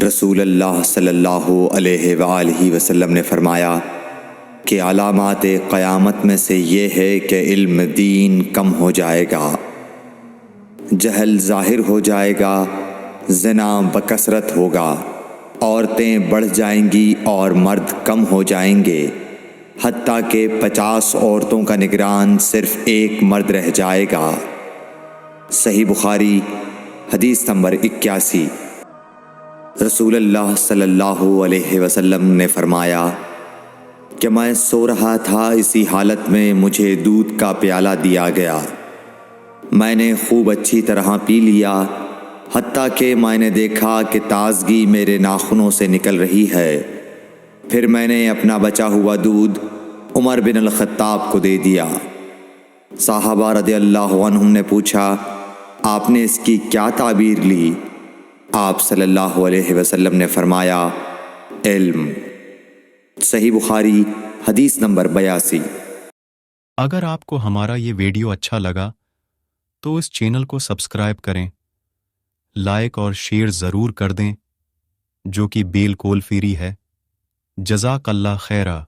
رسول اللہ صلی اللہ علیہ وآلہ وسلم نے فرمایا کہ علامات قیامت میں سے یہ ہے کہ علم دین کم ہو جائے گا، جہل ظاہر ہو جائے گا، زنا بکثرت ہوگا، عورتیں بڑھ جائیں گی اور مرد کم ہو جائیں گے، حتیٰ کہ 50 عورتوں کا نگران صرف ایک مرد رہ جائے گا۔ صحیح بخاری حدیث نمبر 81۔ رسول اللہ صلی اللہ علیہ وسلم نے فرمایا کہ میں سو رہا تھا، اسی حالت میں مجھے دودھ کا پیالہ دیا گیا، میں نے خوب اچھی طرح پی لیا، حتیٰ کہ میں نے دیکھا کہ تازگی میرے ناخنوں سے نکل رہی ہے۔ پھر میں نے اپنا بچا ہوا دودھ عمر بن الخطاب کو دے دیا۔ صحابہ رضی اللہ عنہم نے پوچھا، آپ نے اس کی کیا تعبیر لی؟ آپ صلی اللہ علیہ وسلم نے فرمایا، علم۔ صحیح بخاری حدیث نمبر 82۔ اگر آپ کو ہمارا یہ ویڈیو اچھا لگا تو اس چینل کو سبسکرائب کریں، لائک اور شیئر ضرور کر دیں، جو کہ بالکل فری ہے۔ جزاک اللہ خیرہ۔